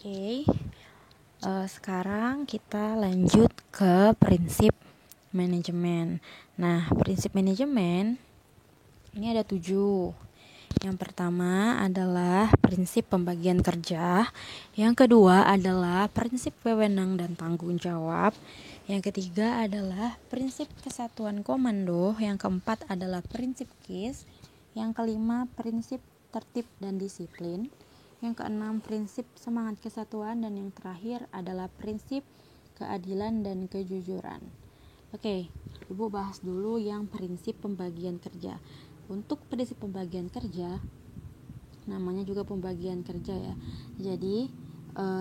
Oke, sekarang kita lanjut ke prinsip manajemen. Nah, prinsip manajemen ini ada 7. Yang pertama adalah prinsip pembagian kerja. Yang kedua adalah prinsip wewenang dan tanggung jawab. Yang ketiga adalah prinsip kesatuan komando. Yang keempat adalah prinsip KIS. Yang kelima prinsip tertib dan disiplin. Yang keenam prinsip semangat kesatuan. Dan yang terakhir adalah prinsip keadilan dan kejujuran. Oke, Ibu bahas dulu yang prinsip pembagian kerja. Untuk prinsip pembagian kerja, namanya juga pembagian kerja ya. Jadi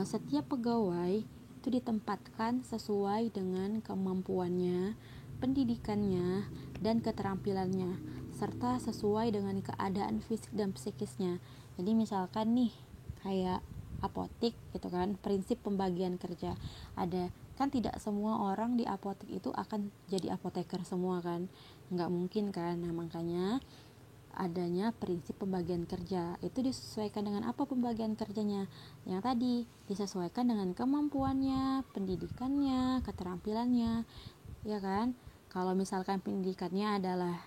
setiap pegawai itu ditempatkan sesuai dengan kemampuannya, pendidikannya, dan keterampilannya, serta sesuai dengan keadaan fisik dan psikisnya. Jadi misalkan nih kayak apotik gitu kan, prinsip pembagian kerja ada kan, tidak semua orang di apotik itu akan jadi apoteker semua kan, nggak mungkin kan. Nah makanya adanya prinsip pembagian kerja itu disesuaikan dengan apa pembagian kerjanya, yang tadi disesuaikan dengan kemampuannya, pendidikannya, keterampilannya, ya kan. Kalau misalkan pendidikannya adalah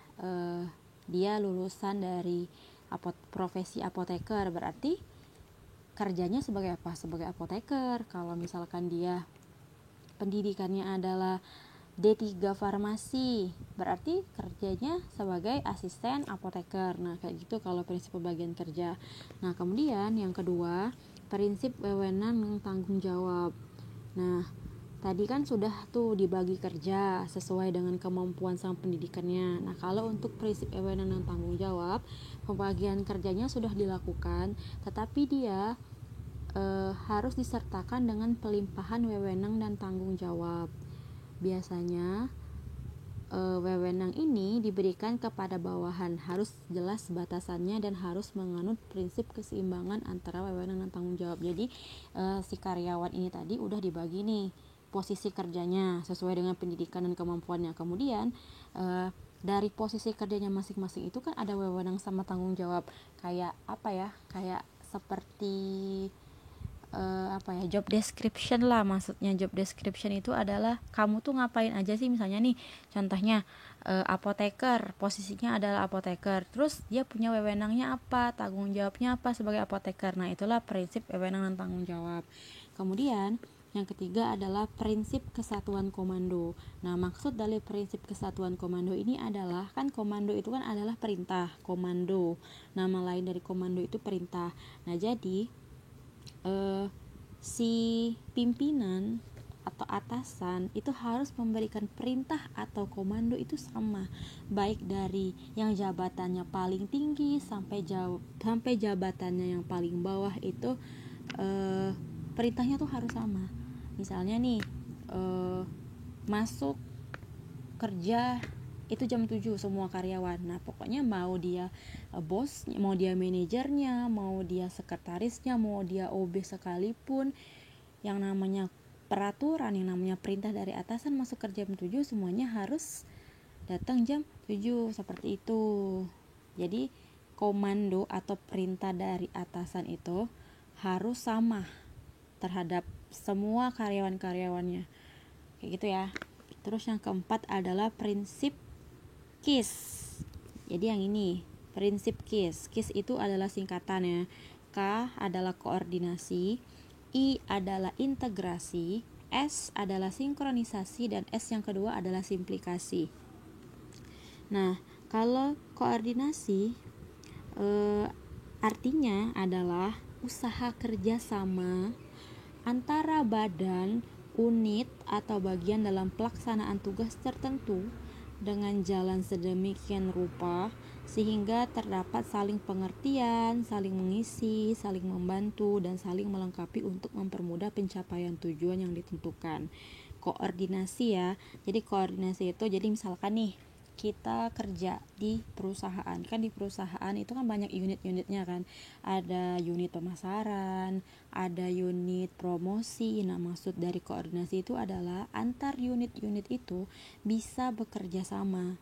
dia lulusan dari profesi apoteker, berarti kerjanya sebagai apa? Sebagai apoteker. Kalau misalkan dia pendidikannya adalah D3 farmasi, berarti kerjanya sebagai asisten apoteker. Nah, kayak gitu kalau prinsip pembagian kerja. Nah, kemudian yang kedua, prinsip wewenang dan tanggung jawab. Nah, tadi kan sudah tuh dibagi kerja sesuai dengan kemampuan sama pendidikannya. Nah, kalau untuk prinsip wewenang dan tanggung jawab, pembagian kerjanya sudah dilakukan, tetapi dia harus disertakan dengan pelimpahan wewenang dan tanggung jawab. Biasanya wewenang ini diberikan kepada bawahan, harus jelas batasannya dan harus menganut prinsip keseimbangan antara wewenang dan tanggung jawab. Jadi si karyawan ini tadi udah dibagi nih posisi kerjanya sesuai dengan pendidikan dan kemampuannya. Kemudian dari posisi kerjanya masing-masing itu kan ada wewenang sama tanggung jawab. Kayak apa ya? Kayak seperti job description lah. Maksudnya job description itu adalah kamu tuh ngapain aja sih. Misalnya nih contohnya apoteker, posisinya adalah apoteker, terus dia punya wewenangnya apa, tanggung jawabnya apa sebagai apoteker. Nah itulah prinsip wewenang dan tanggung jawab. Kemudian yang ketiga adalah prinsip kesatuan komando. Nah maksud dari prinsip kesatuan komando ini adalah, kan komando itu kan adalah perintah, komando, nama lain dari komando itu perintah. Nah jadi si pimpinan atau atasan itu harus memberikan perintah atau komando itu sama, baik dari yang jabatannya paling tinggi sampai jabatannya yang paling bawah itu perintahnya tuh harus sama. Misalnya nih masuk kerja itu jam 7 semua karyawan. Nah pokoknya mau dia bos, mau dia manajernya, mau dia sekretarisnya, mau dia OB sekalipun, yang namanya peraturan, yang namanya perintah dari atasan masuk kerja jam 7, semuanya harus datang jam 7, seperti itu. Jadi komando atau perintah dari atasan itu harus sama terhadap semua karyawan-karyawannya, kayak gitu ya. Terus yang keempat adalah prinsip KIS. Jadi yang ini prinsip KIS. KIS itu adalah singkatannya. K adalah koordinasi, I adalah integrasi, S adalah sinkronisasi, dan S yang kedua adalah simplikasi. Nah, kalau koordinasi artinya adalah usaha kerjasama antara badan, unit, atau bagian dalam pelaksanaan tugas tertentu dengan jalan sedemikian rupa sehingga terdapat saling pengertian, saling mengisi, saling membantu, dan saling melengkapi untuk mempermudah pencapaian tujuan yang ditentukan. Koordinasi ya. Jadi koordinasi itu, jadi misalkan nih kita kerja di perusahaan, kan di perusahaan itu kan banyak unit-unitnya kan, ada unit pemasaran, ada unit promosi. Nah maksud dari koordinasi itu adalah antar unit-unit itu bisa bekerja sama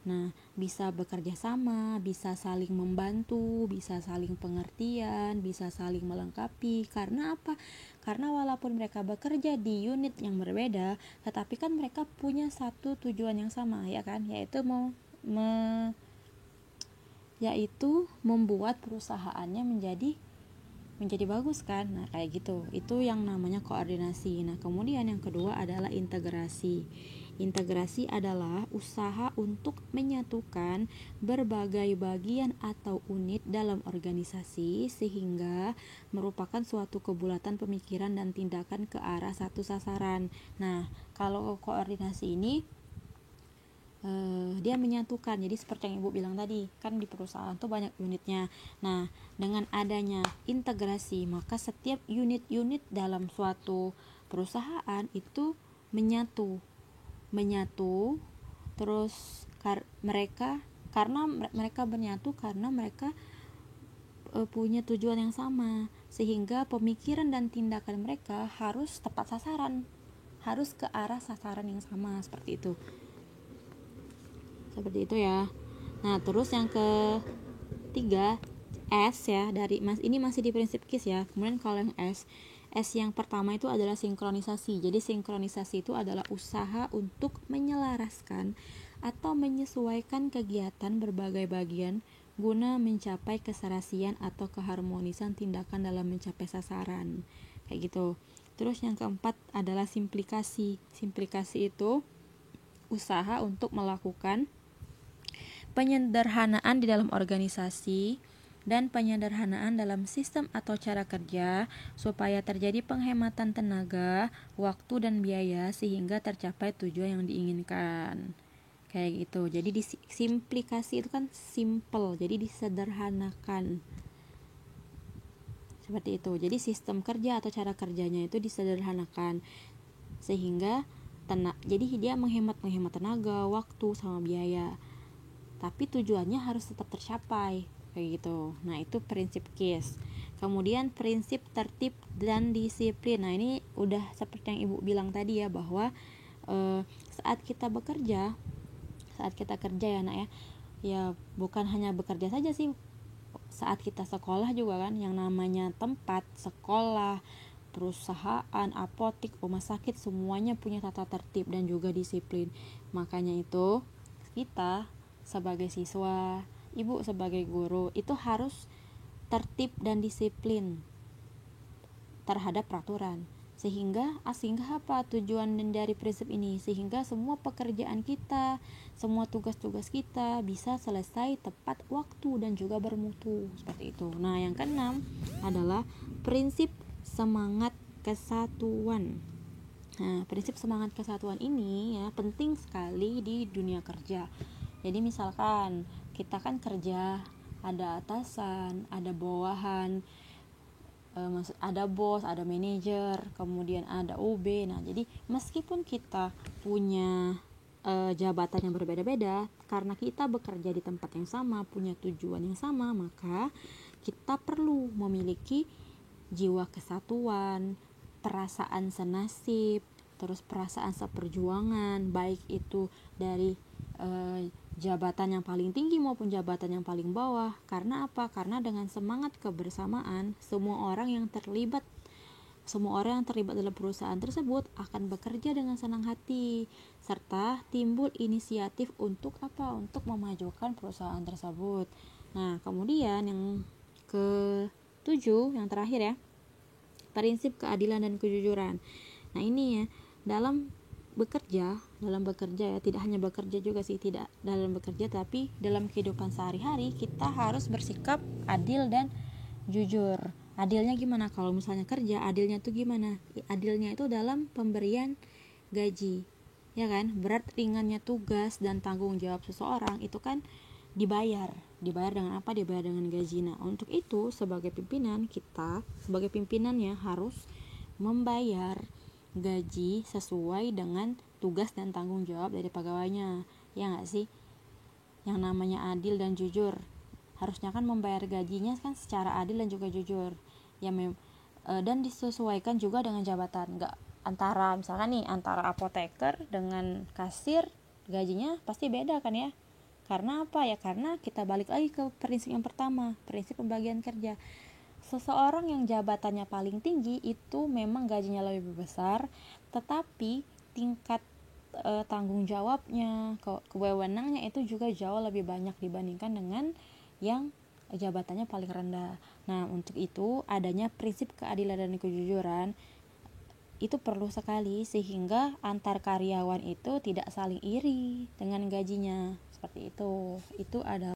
Nah, bisa bekerja sama, bisa saling membantu, bisa saling pengertian, bisa saling melengkapi. Karena apa? Karena walaupun mereka bekerja di unit yang berbeda, tetapi kan mereka punya satu tujuan yang sama, ya kan? Yaitu membuat perusahaannya menjadi bagus kan. Nah, kayak gitu. Itu yang namanya koordinasi. Nah, kemudian yang kedua adalah integrasi. Integrasi adalah usaha untuk menyatukan berbagai bagian atau unit dalam organisasi sehingga merupakan suatu kebulatan pemikiran dan tindakan ke arah satu sasaran. Nah, kalau koordinasi ini dia menyatukan. Jadi seperti yang Ibu bilang tadi, kan di perusahaan tuh banyak unitnya. Nah, dengan adanya integrasi, maka setiap unit-unit dalam suatu perusahaan itu menyatu. Terus karena mereka menyatu karena mereka punya tujuan yang sama, sehingga pemikiran dan tindakan mereka harus tepat sasaran, harus ke arah sasaran yang sama, seperti itu ya. Nah, terus yang ketiga, S ya, dari ini masih di prinsip KISS ya. Kemudian kalau yang S yang pertama itu adalah sinkronisasi. Jadi sinkronisasi itu adalah usaha untuk menyelaraskan atau menyesuaikan kegiatan berbagai bagian guna mencapai keserasian atau keharmonisan tindakan dalam mencapai sasaran. Kayak gitu. Terus yang keempat adalah simplikasi. Simplikasi itu usaha untuk melakukan penyederhanaan di dalam organisasi dan penyederhanaan dalam sistem atau cara kerja supaya terjadi penghematan tenaga, waktu dan biaya sehingga tercapai tujuan yang diinginkan. Kayak gitu. Jadi simplikasi itu kan simple, jadi disederhanakan. Seperti itu. Jadi sistem kerja atau cara kerjanya itu disederhanakan sehingga jadi dia menghemat tenaga, waktu sama biaya. Tapi tujuannya harus tetap tercapai kayak gitu. Nah, itu prinsip KISS. Kemudian prinsip tertib dan disiplin. Nah, ini udah seperti yang Ibu bilang tadi ya, bahwa saat kita kerja ya nak ya bukan hanya bekerja saja sih, saat kita sekolah juga kan, yang namanya tempat sekolah, perusahaan, apotik, rumah sakit, semuanya punya tata tertib dan juga disiplin. Makanya itu kita sebagai siswa, Ibu sebagai guru itu harus tertib dan disiplin terhadap peraturan. Sehingga apa tujuan dari prinsip ini? Sehingga semua pekerjaan kita, semua tugas-tugas kita bisa selesai tepat waktu dan juga bermutu, seperti itu. Nah, yang keenam adalah prinsip semangat kesatuan. Nah, prinsip semangat kesatuan ini ya penting sekali di dunia kerja. Jadi misalkan kita kan kerja, ada atasan, ada bawahan, ada bos, ada manajer, kemudian ada OB. Nah, jadi meskipun kita punya jabatan yang berbeda-beda, karena kita bekerja di tempat yang sama, punya tujuan yang sama, maka kita perlu memiliki jiwa kesatuan, perasaan senasib, terus perasaan seperjuangan, baik itu dari jabatan yang paling tinggi maupun jabatan yang paling bawah. Karena apa? Karena dengan semangat kebersamaan, semua orang yang terlibat dalam perusahaan tersebut akan bekerja dengan senang hati, serta timbul inisiatif untuk memajukan perusahaan tersebut. Nah, kemudian yang ke-7, yang terakhir ya, prinsip keadilan dan kejujuran. Nah, ini ya, dalam bekerja ya, tidak hanya bekerja juga sih, tidak dalam bekerja, tapi dalam kehidupan sehari-hari kita harus bersikap adil dan jujur. Adilnya gimana? Kalau misalnya kerja, adilnya tuh gimana? Adilnya itu dalam pemberian gaji, ya kan? Berat ringannya tugas dan tanggung jawab seseorang itu kan dibayar dengan apa? Dibayar dengan gaji. Nah, untuk itu sebagai pimpinannya harus membayar gaji sesuai dengan tugas dan tanggung jawab dari pegawainya, ya nggak sih? Yang namanya adil dan jujur, harusnya kan membayar gajinya kan secara adil dan juga jujur ya, dan disesuaikan juga dengan jabatan. Nggak antara misalkan nih, antara apoteker dengan kasir gajinya pasti beda kan ya, Karena apa ya? Karena kita balik lagi ke prinsip yang pertama, prinsip pembagian kerja. Seseorang yang jabatannya paling tinggi itu memang gajinya lebih besar, tetapi tingkat tanggung jawabnya, kewenangannya itu juga jauh lebih banyak dibandingkan dengan yang jabatannya paling rendah. Nah, untuk itu adanya prinsip keadilan dan kejujuran itu perlu sekali, sehingga antar karyawan itu tidak saling iri dengan gajinya. Seperti itu. Itu adalah